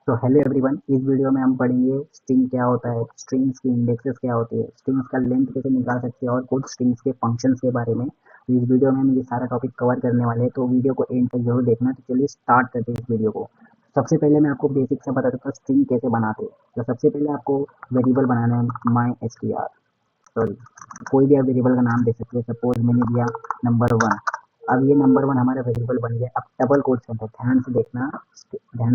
तो hello everyone, इस video में हम पढ़ेंगे स्ट्रिंग क्या होता है, स्ट्रिंग्स की इंडेक्सेस क्या होती है, स्ट्रिंग्स का लेंथ कैसे निकाल सकते हैं और कुछ स्ट्रिंग्स के फंक्शंस के बारे में। तो इस वीडियो में हम ये सारा टॉपिक कवर करने वाले हैं, तो वीडियो को एंड तक जरूर देखना। तो चलिए स्टार्ट करते हैं इस वीडियो को। सबसे पहले मैं आपको बेसिक से बता देता हूँ स्ट्रिंग कैसे बनाते हैं। तो सबसे पहले आपको वेरिएबल बनाना है, माई एस टी आर, सॉरी, कोई भी आप वेरिएबल का नाम दे सकते हैं। सपोज मैंने दिया नंबर वन। अब ये नंबर वन हमारा वेरिएबल बन गया। अब डबल कोट्स के अंदर ध्यान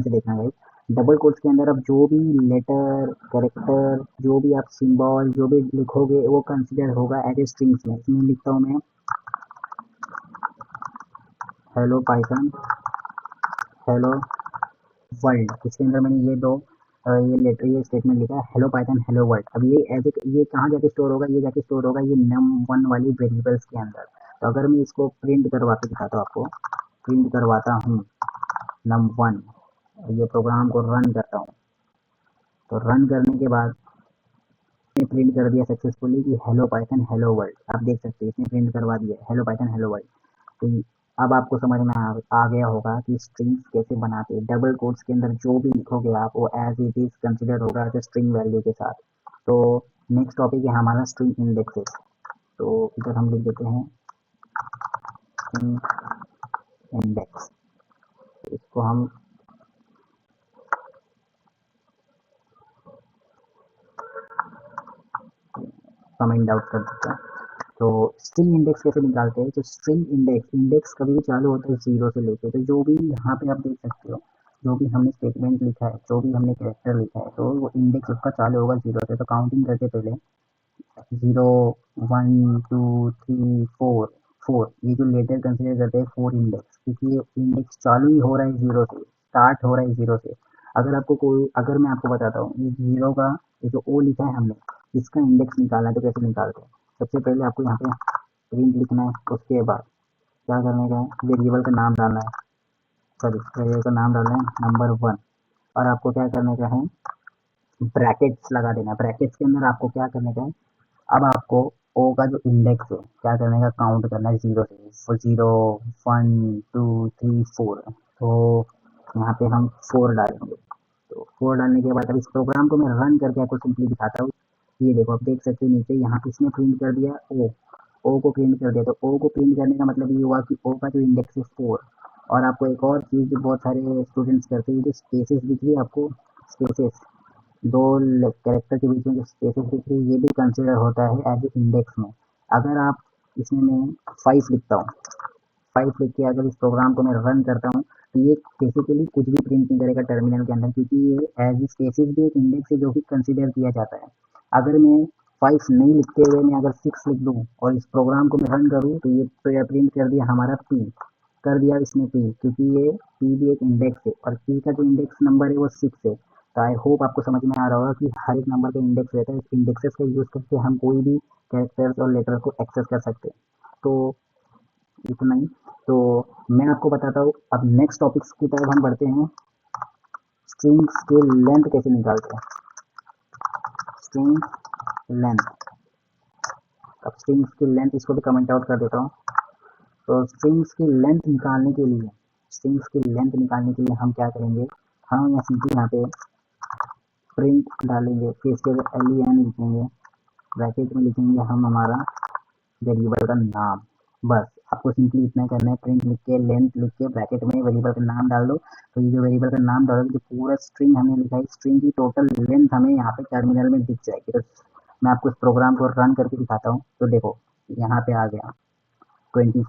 से देखना गाइस। डबल कोट्स के अंदर अब जो भी लेटर, कैरेक्टर, जो भी आप सिंबल जो भी लिखोगे वो कंसिडर होगा एज ए स्ट्रिंग्स में। इसमें लिखता हूँ मैं हेलो पाइथन, हेलो वर्ल्ड। इसके अंदर मैंने ये लेटर, ये स्टेटमेंट लिखा है हेलो पाइथन हेलो वर्ल्ड। अब ये ये कहाँ जाके स्टोर होगा, ये जाके स्टोर होगा ये नम वन वाली वेरिएबल्स के अंदर। तो अगर मैं इसको प्रिंट करवा के दिखाता हूँ आपको, प्रिंट करवाता हूँ नम वन, ये प्रोग्राम को रन करता हूँ। तो रन करने के बाद इसने प्रिंट कर दिया सक्सेसफुली कि हेलो पाइथन हेलो वर्ल्ड। आप देख सकते हैं इसने प्रिंट करवा दिया हेलो पाइथन हेलो वर्ल्ड। तो अब आपको समझ में आ गया होगा कि स्ट्रिंग्स कैसे बनाते हैं। डबल कोट्स के अंदर जो भी लिखोगे आप वो एज इट इज कंसिडर होगा एज स्ट्रिंग वैल्यू के साथ। तो नेक्स्ट टॉपिक है हमारा स्ट्रिंग इंडेक्सेस। तो इधर हम लिख देते हैं स्ट्रिंग इंडेक्स। इसको हम कमेंट आउट कर देते हैं। तो स्ट्रिंग इंडेक्स कैसे निकालते हैं? तो स्ट्रिंग इंडेक्स कभी भी चालू होता है जीरो से लेके। तो जो भी यहाँ पे आप देख सकते हो, जो भी हमने स्टेटमेंट लिखा है, जो भी हमने कैरेक्टर लिखा है, तो वो इंडेक्स उसका चालू होगा जीरो से। तो काउंटिंग करते पहले zero, one, two, three, four. Four ये जो लेटर कंसिडर करते हैं फोर इंडेक्स, क्योंकि ये इंडेक्स चालू ही हो रहा है जीरो से, स्टार्ट हो रहा है जीरो से। अगर मैं आपको बताता हूँ ये जीरो का, ये जो ओ लिखा है हमने, इसका इंडेक्स निकालना है। तो कैसे निकालते हैं? सबसे पहले आपको यहाँ पे प्रिंट लिखना है। उसके बाद क्या करने का है, वेरिएबल का नाम डालना है, सॉरी वेरिएबल का नाम डालना है नंबर वन। और आपको क्या करने का है, ब्रैकेट्स लगा देना है। ब्रैकेट्स के अंदर आपको क्या करने का है, अब आपको ओ का जो इंडेक्स है क्या करने का, काउंट करना है जीरो से। Zero, one, two, three, four. तो यहाँ पे हम फोर डालेंगे। तो फोर डालने के बाद अब इस प्रोग्राम को मैं रन करके आपको सिंपली दिखाता हूँ। ये देखो, आप देख सकते हो नीचे यहाँ इसने प्रिंट कर दिया ओ, ओ को प्रिंट कर दिया। तो ओ को प्रिंट करने का मतलब ये हुआ कि ओ का जो इंडेक्स है फोर। और आपको एक और चीज़ जो बहुत सारे स्टूडेंट्स करते हैं, जो स्पेसेस दिख रही है आपको, स्पेसेस, दो कैरेक्टर के बीच में जो स्पेसेस दिख रही है, ये भी कंसिडर होता है एज ए इंडेक्स में। अगर आप इसमें मैं फाइव लिखता हूँ, फाइव लिख के अगर इस प्रोग्राम को मैं रन करता हूँ, तो ये बेसिकली कुछ भी प्रिंट नहीं करेगा टर्मिनल के अंदर, क्योंकि ये एज स्पेसिस भी एक इंडेक्स है जो कि कंसिडर किया जाता है। अगर मैं फाइव नहीं लिखते हुए मैं अगर सिक्स लिख दूँ और इस प्रोग्राम को मैं रन करूँ, तो ये प्रिंट कर दिया हमारा पी, कर दिया इसने पी, क्योंकि ये पी भी एक इंडेक्स है और पी का जो इंडेक्स नंबर है वो सिक्स है। तो आई होप आपको समझ में आ रहा होगा कि हर एक नंबर का इंडेक्स रहता है। इस इंडेक्सेस का यूज़ करके हम कोई भी कैरेक्टर्स और लेटर को एक्सेस कर सकते हैं। तो इतना ही। तो मैं आपको बताता हूँ, अब नेक्स्ट टॉपिक्स की तरफ हम बढ़ते हैं। स्ट्रिंग्स के लेंथ कैसे निकालते हैं, स्ट्रिंग लेंथ। अब स्ट्रिंग्स की लेंथ, इसको भी कमेंट आउट कर देता हूँ। तो स्ट्रिंग्स की लेंथ निकालने के लिए, स्ट्रिंग्स की लेंथ निकालने के लिए हम क्या करेंगे, हम यहाँ सिंपली यहाँ पे प्रिंट डालेंगे, फिर इसके बाद एल ई एन लिखेंगे, ब्रैकेट में लिखेंगे हम हमारा वेरिएबल का नाम। बस आपको सिंपली इतना करना है, प्रिंट लिख के लेंथ लिख के ब्रैकेट में वेरिएबल का नाम डाल दो। तो ये जो वेरिएबल का नाम डालोगे, जो पूरा स्ट्रिंग हमने लिखा है, स्ट्रिंग की टोटल लेंथ हमें यहाँ पे टर्मिनल में दिख जाएगी। तो मैं आपको इस प्रोग्राम को रन करके दिखाता हूँ। तो देखो यहाँ पे आ गया 25,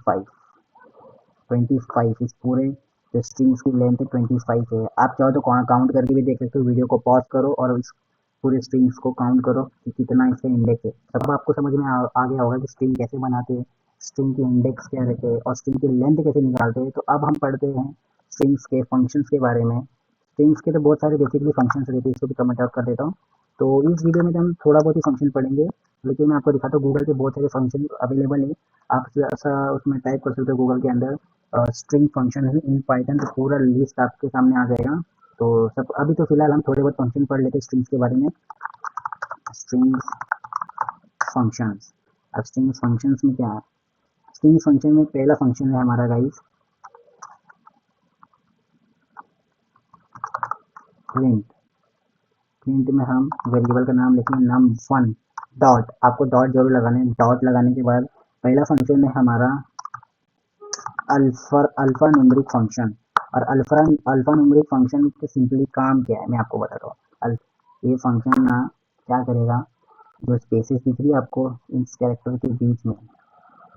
25 इस पूरे जो स्ट्रिंग्स की लेंथ है 25 है। आप चाहो तो काउंट करके भी देख सकते हो, वीडियो को पॉज करो और इस पूरे स्ट्रिंग्स को काउंट करो कि कितना इसका इंडेक्स है। तब आपको समझ में आ गया होगा कि स्ट्रिंग कैसे बनाते हैं, स्ट्रिंग के इंडेक्स क्या रहते हैं और स्ट्रिंग की लेंथ कैसे निकालते हैं। तो अब हम पढ़ते हैं स्ट्रिंग्स के फंक्शंस के बारे में। स्ट्रिंग्स के तो बहुत सारे बेसिकली फंक्शंस रहते हैं, इसको भी कमेंट आउट कर देता हूँ। तो इस वीडियो में तो हम थोड़ा बहुत ही फंक्शन पढ़ेंगे, लेकिन मैं आपको दिखाता हूँ गूगल पे बहुत सारे फंक्शन अवेलेबल है। आप ऐसा उसमें टाइप कर सकते हो गूगल के अंदर स्ट्रिंग फंक्शन है इन पाइथन, तो पूरा लिस्ट आपके सामने आ जाएगा। तो सब अभी तो फिलहाल हम थोड़े बहुत फंक्शन पढ़ लेते हैं स्ट्रिंग्स के बारे में। Strings functions. अब स्ट्रिंग्स फंक्शंस में क्या है, स्ट्रिंग्स फंक्शन में पहला फंक्शन है हमारा गाइस प्रिंट प्रिंट में हम वेरिएबल का नाम लिखेंगे num1 डॉट, आपको डॉट जरूर लगाना है। डॉट लगाने के बाद पहला फंक्शन है हमारा अल्फा न्यूमेरिक फंक्शन। और अल्फा न्यूमेरिक फंक्शन का सिंपली काम क्या है मैं आपको बताता हूँ। ये फंक्शन ना क्या करेगा, जो स्पेसेस दिख रही है आपको इस कैरेक्टर के बीच में,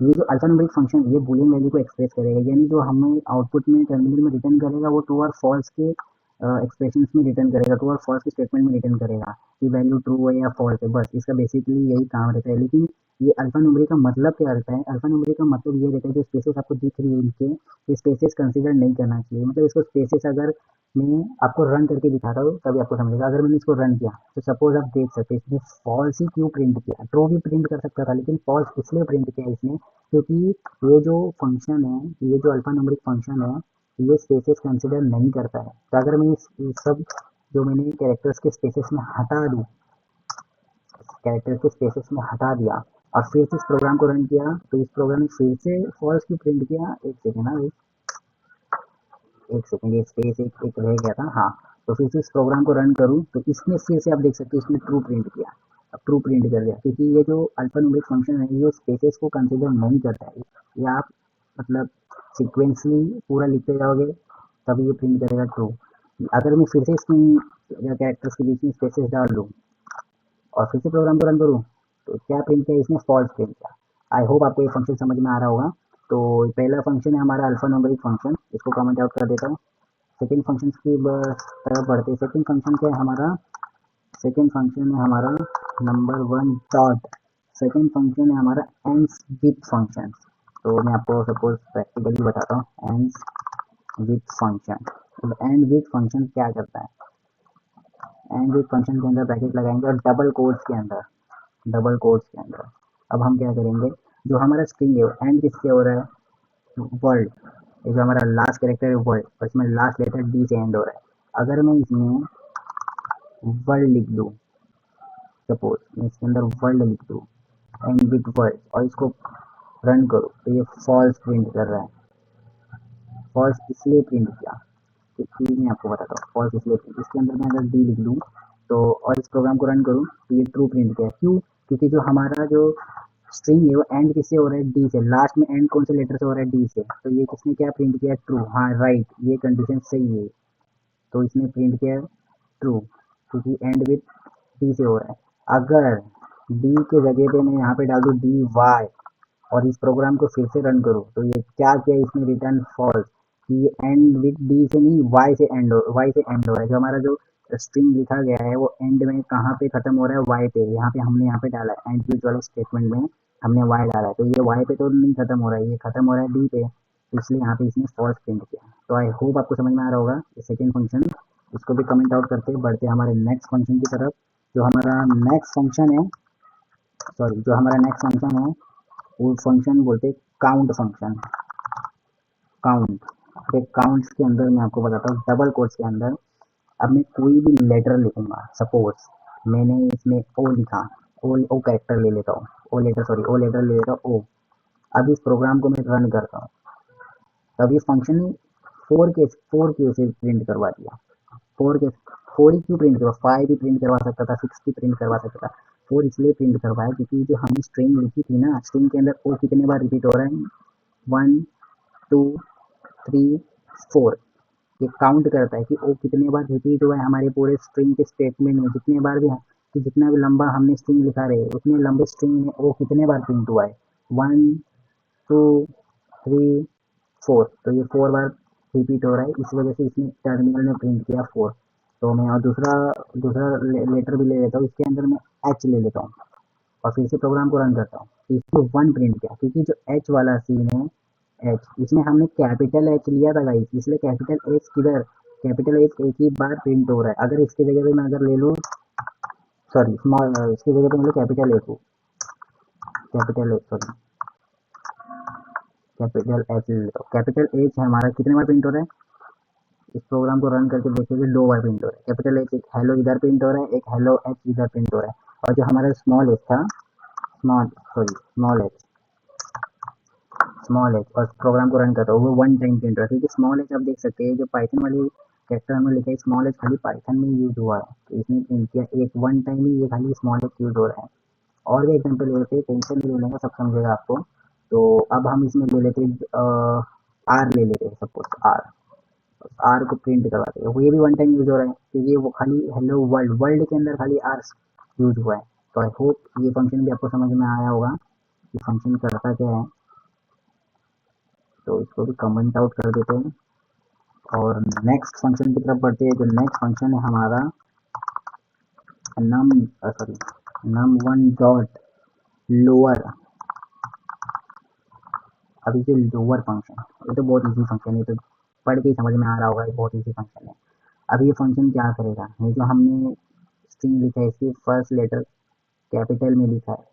ये जो अल्फा न्यूमेरिक फंक्शन ये बूलियन वैल्यू को एक्सप्रेस करेगा, यानी जो हमें आउटपुट में टर्मिनल में रिटर्न करेगा वो ट्रू और फॉल्स के एक्सप्रेशंस में रिटर्न करेगा, ट्रू और फॉल्स के स्टेटमेंट में रिटर्न करेगा कि वैल्यू ट्रू है या फॉल्स है, बस इसका बेसिकली यही काम रहता है। लेकिन ये अल्फा न्यूमेरिक का मतलब क्या रहता है, अल्फा न्यूमेरिक का मतलब ये रहता है जो स्पेसेस आपको दिख रही है इनके, ये स्पेसेस कंसिडर नहीं करना चाहिए। मतलब इसको स्पेसेस अगर मैं आपको रन करके दिखाता हूँ तभी आपको समझेगा। अगर मैंने इसको रन किया तो सपोज आप देख सकते हैं इसने फॉल्स ही क्यों प्रिंट किया, ट्रू भी प्रिंट कर सकता था लेकिन फॉल्स इसलिए प्रिंट किया इसने क्योंकि ये जो फंक्शन है, ये जो अल्फा न्यूमेरिक फंक्शन है, ये स्पेसेस कंसिडर नहीं करता है। तो अगर मैं इस सब जो मैंने कैरेक्टर्स के स्पेसेस में हटा दूँ, कैरेक्टर्स के स्पेसेस में हटा दिया और फिर से इस प्रोग्राम को रन किया तो इस प्रोग्राम ने फिर से फॉल्स क्यों प्रिंट किया, एक सेकेंड ना भाई, एक सेकेंड, ये स्पेस एक रह गया था, हाँ। तो फिर से इस प्रोग्राम को रन करूँ तो इसमें फिर से आप देख सकते हो इसने ट्रू प्रिंट किया, अब ट्रू प्रिंट कर दिया क्योंकि ये जो अल्फा न्यूमेरिक फंक्शन है ये स्पेसेस को कंसिडर नहीं करता है। ये आप मतलब सिक्वेंसली पूरा लिखते जाओगे तब ये प्रिंट करेगा ट्रू। अगर मैं फिर से इसमें कैरेक्टर्स के बीच में स्पेसेस डाल दूँ और फिर से प्रोग्राम को रन करूँ तो क्या प्रिंट किया इसने, फॉल्स प्रिंट किया। आई होप आपको ये फंक्शन समझ में आ रहा होगा। तो पहला फंक्शन है हमारा अल्फा न्यूमेरिक फंक्शन, इसको कमेंट आउट कर देता हूँ। सेकेंड फंक्शन की तरफ बढ़ते हैं। सेकेंड फंक्शन क्या है हमारा, सेकेंड फंक्शन है हमारा नंबर 1 डॉट, सेकेंड फंक्शन है हमारा एंड्स विथ फंक्शन। तो मैं आपको सपोज प्रैक्टिकली बताता हूँ एंड्स विथ फंक्शन। तो एंड विथ फंक्शन क्या करता है, एंड विथ फंक्शन के अंदर ब्रैकेट लगाएंगे और डबल कोट्स के अंदर, डबल कोट्स के अंदर अब हम क्या करेंगे, जो हमारा स्ट्रिंग है एंड किससे हो रहा है, वर्ल्ड, ये जो हमारा लास्ट कैरेक्टर है वर्ल्ड और इसमें लास्ट लेटर डी से एंड हो रहा है। अगर मैं इसमें वर्ल्ड लिख दूँ, सपोज मैं इसके अंदर वर्ल्ड लिख दूँ एंड विथ वर्ल्ड और इसको रन करूँ तो ये फॉल्स प्रिंट कर रहा है। फॉल्स इसलिए प्रिंट किया क्योंकि मैं आपको बताता हूँ फॉल्स इसलिए प्रिंट, इसके अंदर मैं अगर डी लिख दूँ तो और इस प्रोग्राम को रन करूँ तो ये ट्रू प्रिंट किया, क्यों, क्योंकि जो हमारा जो स्ट्रिंग है वो एंड किससे हो रहा है, डी से, लास्ट में एंड कौन से लेटर से हो रहा है, डी से, तो ये किसने क्या प्रिंट किया, ट्रू, हाँ राइट, ये कंडीशन सही है तो इसने प्रिंट किया ट्रू क्योंकि एंड विथ डी से हो रहा है। अगर डी के जगह पे मैं यहाँ पे डाल दूँ डी वाई और इस प्रोग्राम को फिर से रन करूँ तो ये क्या किया इसने, रिटर्न फॉल्स, कि ये एंड विथ डी से नहीं वाई से एंड हो, वाई से एंड हो रहा है। जो हमारा जो स्ट्रिंग लिखा गया है वो एंड में कहाँ पे खत्म हो रहा है, वाई पे, यहाँ पे हमने यहाँ पे डाला है एंड विथ वाले स्टेटमेंट में हमने वाई डाला है तो ये वाई पे तो नहीं खत्म हो रहा है, ये खत्म हो रहा है डी पे, इसलिए यहाँ पे इसने फॉल्स प्रिंट किया। तो आई होप आपको समझ में आ रहा होगा ये सेकेंड फंक्शन, इसको भी कमेंट आउट करते बढ़ते हमारे नेक्स्ट फंक्शन की तरफ। जो हमारा नेक्स्ट फंक्शन है, सॉरी, जो हमारा नेक्स्ट फंक्शन है वो फंक्शन बोलते हैं काउंट फंक्शन, काउंट। फिर काउंट्स के अंदर मैं आपको बताता हूँ डबल कोट्स के अंदर अब मैं कोई भी लेटर लिखूंगा, सपोज मैंने इसमें ओ लिखा, ओ कैरेक्टर ले लेता हूँ, O letter, sorry O letter ले लेता हूँ ओ। अब इस प्रोग्राम को मैं रन करता हूँ तब ये फंक्शन 4 के से प्रिंट करवा दिया, 4 ही क्यों प्रिंट करवा, 5 भी प्रिंट करवा सकता था, 6 भी प्रिंट करवा सकता था, 4 इसलिए प्रिंट करवाया क्योंकि जो हमने स्ट्रिंग लिखी थी ना, स्ट्रिंग के अंदर ओ कितने बार रिपीट हो रहा है, 1 2 3 4, ये काउंट करता है कि ओ कितने बार रिपीट हुआ है हमारे पूरे स्ट्रिंग के स्टेटमेंट में, जितने बार भी कि जितना भी लंबा हमने स्ट्रिंग लिखा रहे उतने लंबे स्ट्रिंग में ओ कितने बार प्रिंट हुआ है, 1 2 3 4, तो ये 4 बार रिपीट हो रहा है, इस वजह से इसने टर्मिनल में प्रिंट किया 4। तो मैं और दूसरा दूसरा लेटर भी ले लेता हूँ, इसके अंदर मैं एच ले लेता हूँ और फिर से प्रोग्राम को रन करता हूँ तो इसको 1 प्रिंट किया क्योंकि जो एच वाला सीन है, एच इसमें हमने कैपिटल एच लिया था गाइस, इसलिए कैपिटल एच किधर, कैपिटल एच एक ही बार प्रिंट हो रहा है। अगर इसकी जगह पे मैं अगर ले लूँ, सॉरी स्मॉल, इसकी जगह पे मैं कैपिटल एच हूँ, capital H, sorry capital H ले लेता हूँ, कैपिटल एच हमारा कितने बार प्रिंट हो रहा है, इस प्रोग्राम को रन करके देखिए 2 बार प्रिंट हो रहा है, कैपिटल एच, एक हेलो इधर प्रिंट हो रहा है, एक हेलो एच इधर प्रिंट हो रहा है। और जो हमारा स्मॉल एच था, स्मॉल एच और प्रोग्राम को रन करता हूँ वो 1 टाइम प्रिंट हो रहा है क्योंकि स्मॉल एच आप देख सकते हैं जो पाइथन वाली कैरेक्टर में लिखा है स्मॉल एच खाली पाइथन में यूज हुआ है, तो इसने प्रिंट किया एक वन टाइम ही ये खाली स्मॉल एच यूज हो रहा है। और भी एग्जाम्पल ले लेते हैं, टेंशन नहीं लेने का, सब समझेगा आपको। तो अब हम इसमें ले लेते आर ले लेते हैं, सपोज आर, आर को प्रिंट करवाते हैं, वो ये भी वन टाइम यूज हो रहा है क्योंकि वो खाली हेलो वर्ल्ड, वर्ल्ड के अंदर खाली आर यूज हुआ है। तो आई होप ये फंक्शन भी आपको समझ में आया होगा कि फंक्शन करता क्या है। तो इसको भी कमेंट आउट कर देते हैं और नेक्स्ट फंक्शन की तरफ बढ़ते हैं। जो नेक्स्ट फंक्शन है हमारा num sorry num one dot lower. अभी जो लोअर फंक्शन, ये तो बहुत इजी फंक्शन है, तो पढ़ के ही समझ में आ रहा होगा, ये बहुत इजी फंक्शन है। अब ये फंक्शन क्या करेगा, ये जो हमने स्ट्रिंग लिखा है इसकी फर्स्ट लेटर कैपिटल में लिखा है,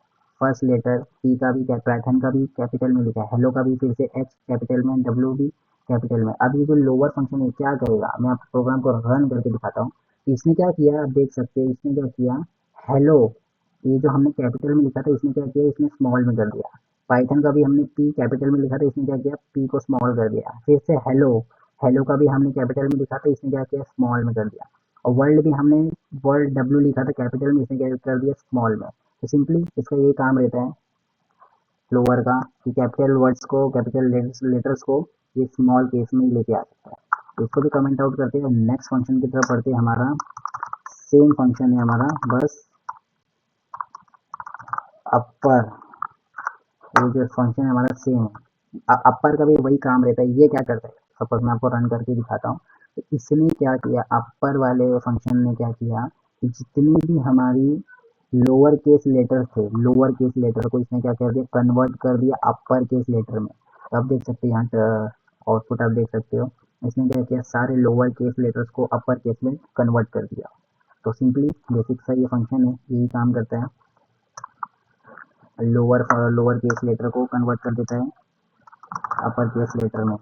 फर्स्ट लेटर पी का भी पाइथन का भी कैपिटल में लिखा है, हेलो का भी फिर से एच कैपिटल में, डब्ल्यू भी कैपिटल में। अब ये जो लोअर फंक्शन है क्या करेगा, मैं आपको प्रोग्राम को रन करके दिखाता हूँ। इसने क्या किया आप देख सकते हैं, इसने क्या किया हेलो, ये जो हमने कैपिटल में लिखा था इसने क्या किया, इसने स्मॉल में कर दिया। पाइथन का भी हमने पी कैपिटल में लिखा था, इसने क्या किया पी को स्मॉल कर दिया। फिर से हेलो, हेलो का भी हमने कैपिटल में लिखा था, इसने क्या किया स्मॉल में कर दिया। और वर्ल्ड भी हमने वर्ल्ड डब्ल्यू लिखा था कैपिटल में, इसने क्या कर दिया स्मॉल में। तो सिंपली इसका यही काम रहता है लोअर का कि कैपिटल वर्ड्स को, कैपिटल लेटर्स को ये स्मॉल केस में ही लेके आ सकता है। तो इसको भी कमेंट आउट करते हैं। नेक्स्ट फंक्शन की तरफ बढ़ते हैं। हमारा सेम फंक्शन है हमारा, बस अपर, ये जो फंक्शन है हमारा सेम है। अपर का भी वही काम रहता है। ये क्या करता है, सपोज मैं आपको रन करके दिखाता हूँ। तो इसने क्या किया, अपर वाले फंक्शन ने क्या किया कि जितनी भी हमारी लोअर केस लेटर थे, लोअर केस लेटर को इसने क्या कर दिया, कन्वर्ट कर दिया अपर केस लेटर में। तो आप देख सकते हैं यहाँ आउटपुट आप देख सकते हो, इसने क्या किया सारे लोअर केस लेटर्स को अपर केस में कन्वर्ट कर दिया। तो सिंपली बेसिक सा ये फंक्शन है, यही काम करता है, लोअर केस लेटर को कन्वर्ट कर देता है अपर केस लेटर में।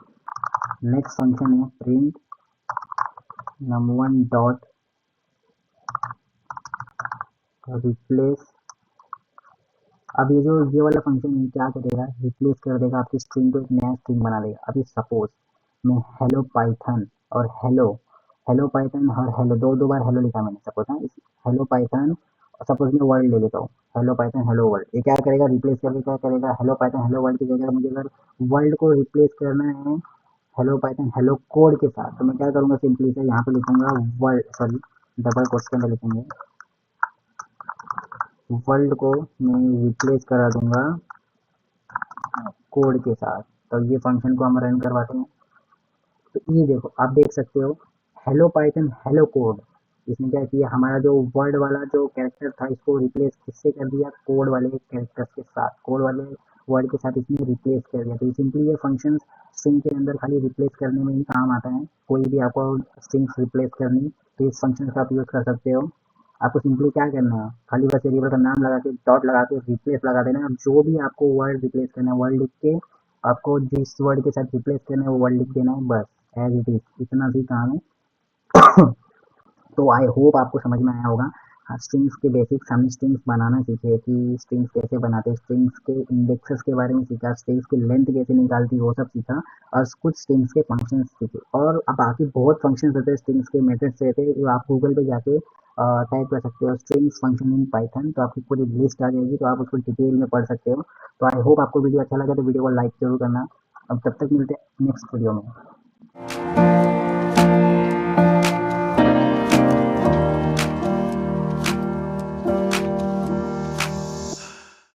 नेक्स्ट फंक्शन है प्रिंट num1 डॉट रिप्लेस। अब ये वाला फंक्शन क्या करेगा, रिप्लेस कर देगा आपकी स्ट्रिंग को, एक नया स्ट्रिंग बना देगा। अभी सपोज मैं हेलो पाइथन और हेलो, हेलो पाइथन और हेलो दो बार हेलो लिखा मैंने, सपोज है हेलो पाइथन, सपोज मैं वर्ल्ड ले लेता हूँ, हेलो पाइथन हेलो वर्ल्ड। ये क्या करेगा, रिप्लेस करके क्या करेगा, हेलो पाइथन हेलो वर्ल्ड की जगह मुझे अगर वर्ल्ड को रिप्लेस करना है हेलो पाइथन हेलो कोड के साथ, तो मैं क्या करूँगा, सिंपली से यहाँ पे लिखूंगा वर्ल्ड, सॉरी डबल कोट्स के अंदर लिखेंगे वर्ल्ड को मैं रिप्लेस करा दूंगा कोड के साथ। तो ये फंक्शन को हम रन करवाते हैं। तो ये देखो आप देख सकते हो हेलो पाइथन हेलो कोड, इसने क्या किया हमारा जो वर्ड वाला जो कैरेक्टर था इसको रिप्लेस किससे कर दिया, कोड वाले कैरेक्टर के साथ, कोड वाले वर्ड के साथ इसने रिप्लेस कर दिया। तो सिंपली ये फंक्शन स्ट्रिंग के अंदर खाली रिप्लेस करने में ही काम आता है। कोई भी आपको स्ट्रिंग्स रिप्लेस करनी तो इस फंक्शन का आप यूज कर सकते हो। आपको सिंपली क्या करना है, खाली बस वेरिएबल का नाम लगा के डॉट लगा के रिप्लेस लगा देना है। जो भी आपको वर्ड रिप्लेस करना है वर्ड लिख के, आपको जिस वर्ड के साथ रिप्लेस करना है वो वर्ड लिख देना है, बस एज इट इज, इतना भी काम है। तो आई होप आपको समझ में आया होगा। स्ट्रिंग्स के बेसिक्स हमने स्ट्रिंग्स बनाना सीखे कि स्ट्रिंग्स कैसे बनाते हैं, स्ट्रिंग्स के इंडेक्सेस के बारे में सीखा, स्ट्रिंग्स की लेंथ कैसे निकालती है वो सब सीखा, और कुछ स्ट्रिंग्स के फंक्शंस सीखे। और अब बाकी बहुत फंक्शंस रहते हैं, स्ट्रिंग्स के मेथड्स रहते हैं, जो आप गूगल पे जाके टाइप कर सकते हो स्ट्रिंग्स फंक्शन इन पाइथन, तो आपकी पूरी लिस्ट आ जाएगी, तो आप उसको डिटेल में पढ़ सकते हो। तो आई होप आपको वीडियो अच्छा लगा, तो वीडियो को लाइक जरूर करना। अब तब तक मिलते हैं नेक्स्ट वीडियो में।